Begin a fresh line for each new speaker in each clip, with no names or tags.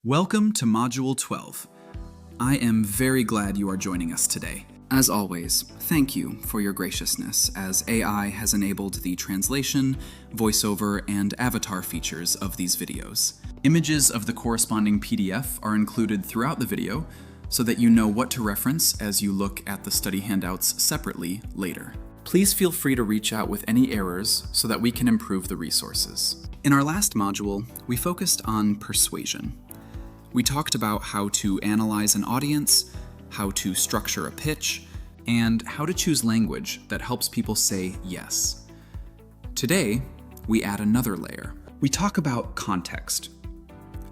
Welcome to Module 12. I am very glad you are joining us today. As always, thank you for your graciousness as AI has enabled the translation, voiceover, and avatar features of these videos. Images of the corresponding PDF are included throughout the video so that you know what to reference as you look at the study handouts separately later. Please feel free to reach out with any errors so that we can improve the resources. In our last module, we focused on persuasion. We talked about how to analyze an audience, how to structure a pitch, and how to choose language that helps people say yes. Today, we add another layer. We talk about context.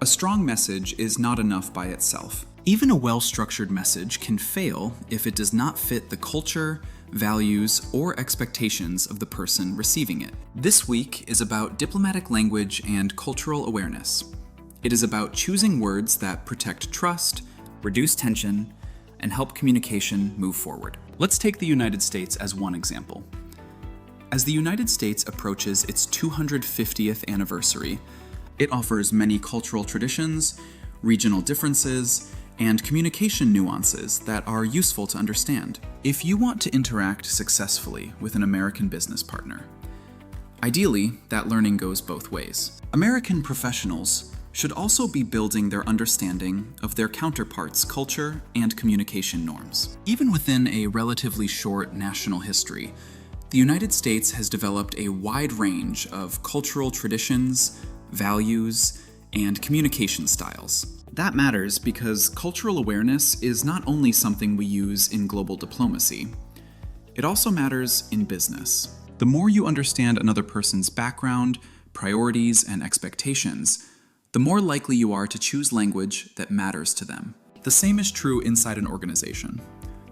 A strong message is not enough by itself. Even a well-structured message can fail if it does not fit the culture, values, or expectations of the person receiving it. This week is about diplomatic language and cultural awareness. It is about choosing words that protect trust, reduce tension, and help communication move forward. Let's take the United States as one example. As the United States approaches its 250th anniversary, it offers many cultural traditions, regional differences, and communication nuances that are useful to understand. If you want to interact successfully with an American business partner, ideally, that learning goes both ways. American professionals should also be building their understanding of their counterparts' culture and communication norms. Even within a relatively short national history, the United States has developed a wide range of cultural traditions, values, and communication styles. That matters because cultural awareness is not only something we use in global diplomacy, it also matters in business. The more you understand another person's background, priorities, and expectations, the more likely you are to choose language that matters to them. The same is true inside an organization.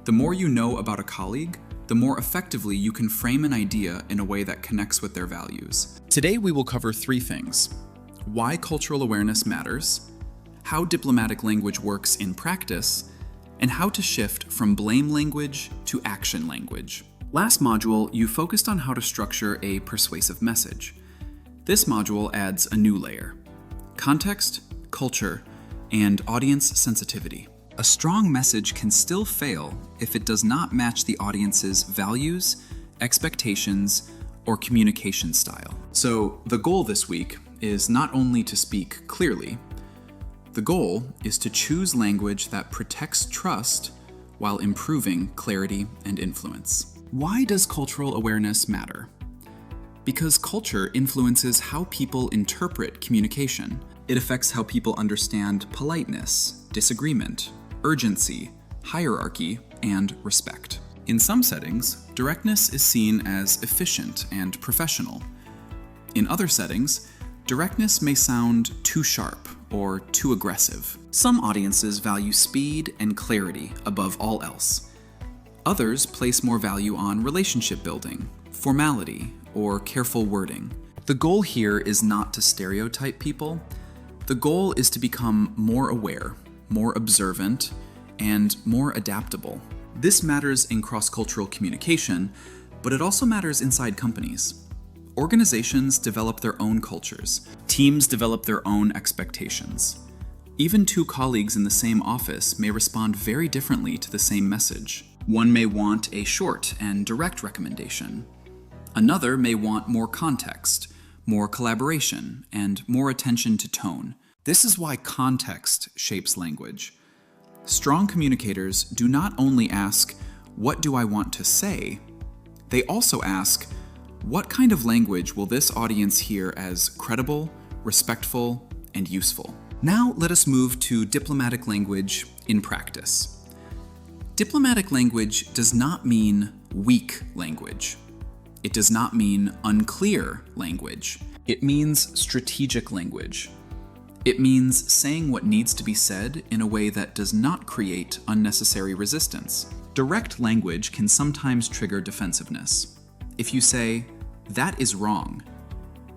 The more you know about a colleague, the more effectively you can frame an idea in a way that connects with their values. Today we will cover three things: why cultural awareness matters, how diplomatic language works in practice, and how to shift from blame language to action language. Last module, you focused on how to structure a persuasive message. This module adds a new layer: context, culture, and audience sensitivity. A strong message can still fail if it does not match the audience's values, expectations, or communication style. So the goal this week is not only to speak clearly, the goal is to choose language that protects trust while improving clarity and influence. Why does cultural awareness matter? Because culture influences how people interpret communication. It affects how people understand politeness, disagreement, urgency, hierarchy, and respect. In some settings, directness is seen as efficient and professional. In other settings, directness may sound too sharp or too aggressive. Some audiences value speed and clarity above all else. Others place more value on relationship building, formality, or careful wording. The goal here is not to stereotype people. The goal is to become more aware, more observant, and more adaptable. This matters in cross-cultural communication, but it also matters inside companies. Organizations develop their own cultures. Teams develop their own expectations. Even two colleagues in the same office may respond very differently to the same message. One may want a short and direct recommendation. Another may want more context, more collaboration, and more attention to tone. This is why context shapes language. Strong communicators do not only ask, "What do I want to say?" They also ask, "What kind of language will this audience hear as credible, respectful, and useful?" Now let us move to diplomatic language in practice. Diplomatic language does not mean weak language. It does not mean unclear language. It means strategic language. It means saying what needs to be said in a way that does not create unnecessary resistance. Direct language can sometimes trigger defensiveness. If you say, "That is wrong,"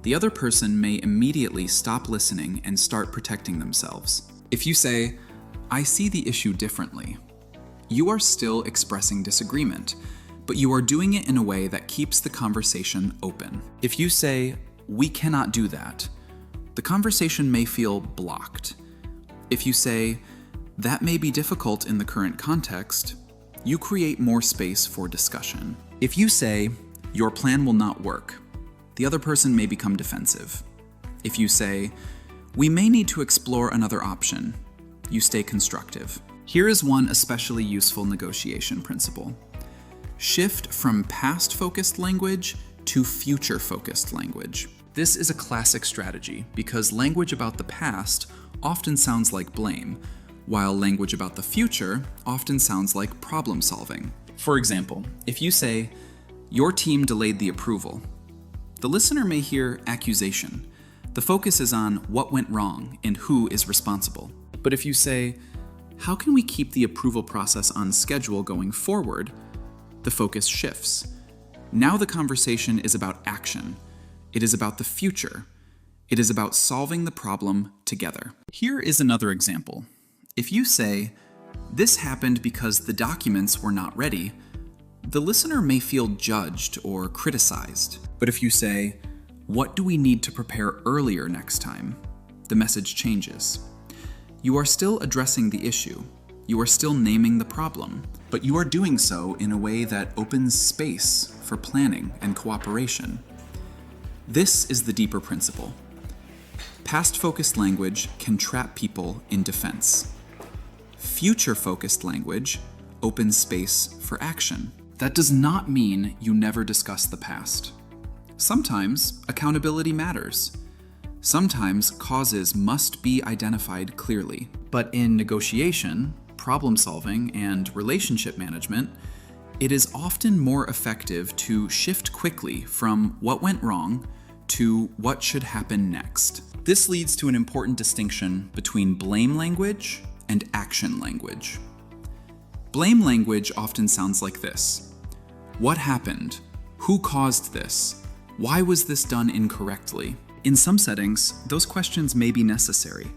the other person may immediately stop listening and start protecting themselves. If you say, "I see the issue differently," you are still expressing disagreement, but you are doing it in a way that keeps the conversation open. If you say, "We cannot do that," the conversation may feel blocked. If you say, "That may be difficult in the current context," you create more space for discussion. If you say, "Your plan will not work," the other person may become defensive. If you say, "We may need to explore another option," you stay constructive. Here is one especially useful negotiation principle. Shift from past-focused language to future-focused language. This is a classic strategy because language about the past often sounds like blame, while language about the future often sounds like problem solving. For example, if you say, "Your team delayed the approval," the listener may hear accusation. The focus is on what went wrong and who is responsible. But if you say, "How can we keep the approval process on schedule going forward?" the focus shifts. Now the conversation is about action. It is about the future. It is about solving the problem together. Here is another example. If you say, "This happened because the documents were not ready," the listener may feel judged or criticized. But if you say, "What do we need to prepare earlier next time?" the message changes. You are still addressing the issue. You are still naming the problem, but you are doing so in a way that opens space for planning and cooperation. This is the deeper principle. Past-focused language can trap people in defense. Future-focused language opens space for action. That does not mean you never discuss the past. Sometimes accountability matters. Sometimes causes must be identified clearly. But in negotiation, problem solving, and relationship management, it is often more effective to shift quickly from what went wrong to what should happen next. This leads to an important distinction between blame language and action language. Blame language often sounds like this: "What happened? Who caused this? Why was this done incorrectly?" In some settings, those questions may be necessary,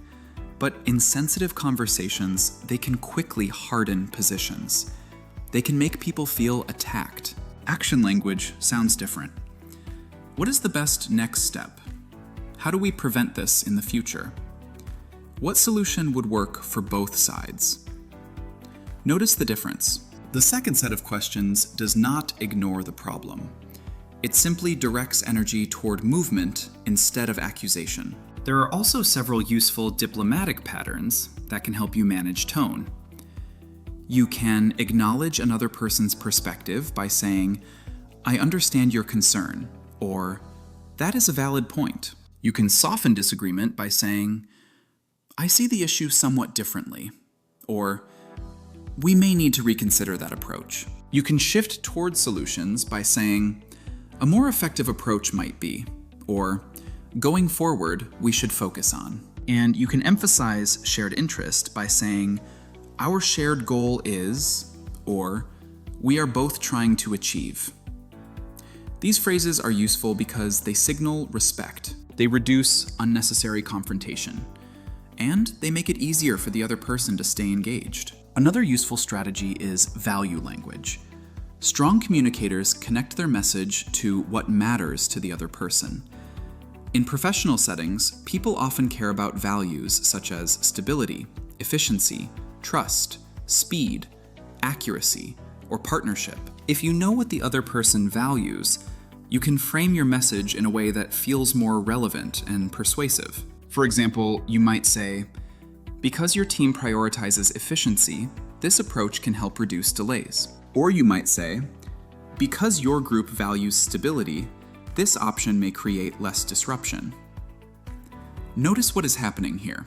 but in sensitive conversations, they can quickly harden positions. They can make people feel attacked. Action language sounds different. What is the best next step? How do we prevent this in the future? What solution would work for both sides? Notice the difference. The second set of questions does not ignore the problem. It simply directs energy toward movement instead of accusation. There are also several useful diplomatic patterns that can help you manage tone. You can acknowledge another person's perspective by saying, "I understand your concern," or "That is a valid point." You can soften disagreement by saying, "I see the issue somewhat differently," or "We may need to reconsider that approach." You can shift towards solutions by saying, "A more effective approach might be," or "Going forward, we should focus on." And you can emphasize shared interest by saying, "Our shared goal is," or "We are both trying to achieve." These phrases are useful because they signal respect. They reduce unnecessary confrontation, and they make it easier for the other person to stay engaged. Another useful strategy is value language. Strong communicators connect their message to what matters to the other person. In professional settings, people often care about values such as stability, efficiency, trust, speed, accuracy, or partnership. If you know what the other person values, you can frame your message in a way that feels more relevant and persuasive. For example, you might say, "Because your team prioritizes efficiency, this approach can help reduce delays." Or you might say, "Because your group values stability, this option may create less disruption." Notice what is happening here.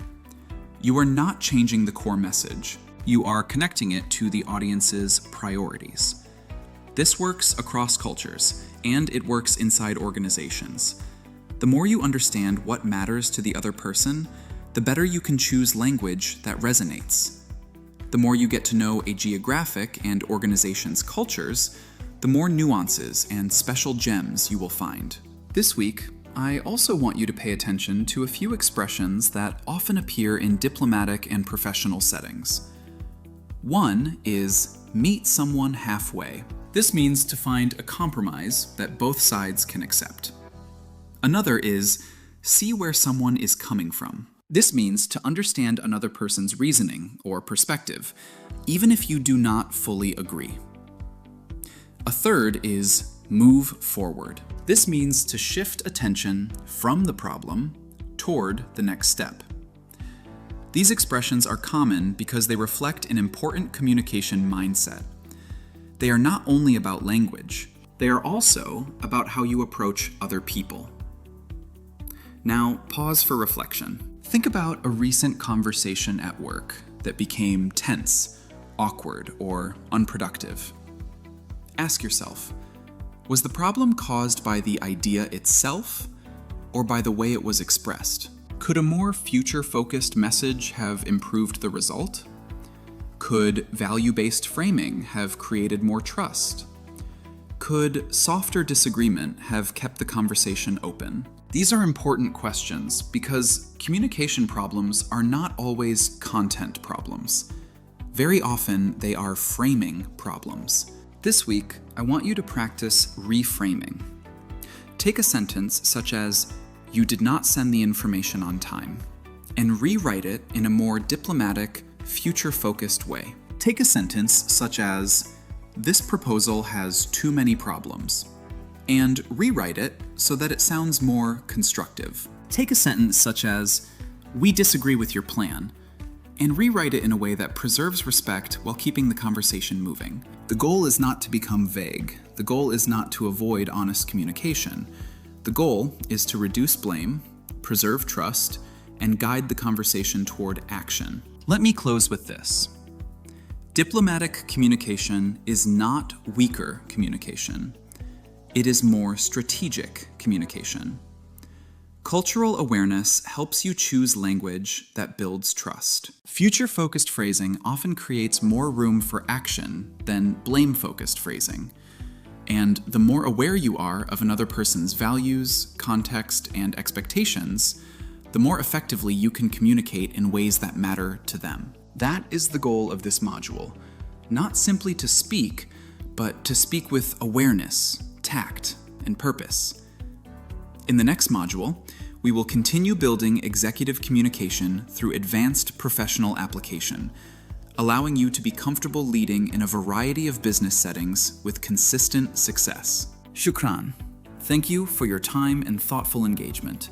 You are not changing the core message. You are connecting it to the audience's priorities. This works across cultures, and it works inside organizations. The more you understand what matters to the other person, the better you can choose language that resonates. The more you get to know a geographic and organization's cultures, the more nuances and special gems you will find. This week, I also want you to pay attention to a few expressions that often appear in diplomatic and professional settings. One is meet someone halfway. This means to find a compromise that both sides can accept. Another is see where someone is coming from. This means to understand another person's reasoning or perspective, even if you do not fully agree. A third is move forward. This means to shift attention from the problem toward the next step. These expressions are common because they reflect an important communication mindset. They are not only about language, they are also about how you approach other people. Now, pause for reflection. Think about a recent conversation at work that became tense, awkward, or unproductive. Ask yourself, was the problem caused by the idea itself or by the way it was expressed? Could a more future-focused message have improved the result? Could value-based framing have created more trust? Could softer disagreement have kept the conversation open? These are important questions because communication problems are not always content problems. Very often, they are framing problems. This week, I want you to practice reframing. Take a sentence such as, "You did not send the information on time," and rewrite it in a more diplomatic, future-focused way. Take a sentence such as, "This proposal has too many problems," and rewrite it so that it sounds more constructive. Take a sentence such as, "We disagree with your plan," and rewrite it in a way that preserves respect while keeping the conversation moving. The goal is not to become vague. The goal is not to avoid honest communication. The goal is to reduce blame, preserve trust, and guide the conversation toward action. Let me close with this. Diplomatic communication is not weaker communication. It is more strategic communication. Cultural awareness helps you choose language that builds trust. Future-focused phrasing often creates more room for action than blame-focused phrasing. And the more aware you are of another person's values, context, and expectations, the more effectively you can communicate in ways that matter to them. That is the goal of this module. Not simply to speak, but to speak with awareness, tact, and purpose. In the next module, we will continue building executive communication through advanced professional application, allowing you to be comfortable leading in a variety of business settings with consistent success. Shukran. Thank you for your time and thoughtful engagement.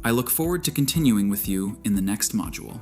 I look forward to continuing with you in the next module.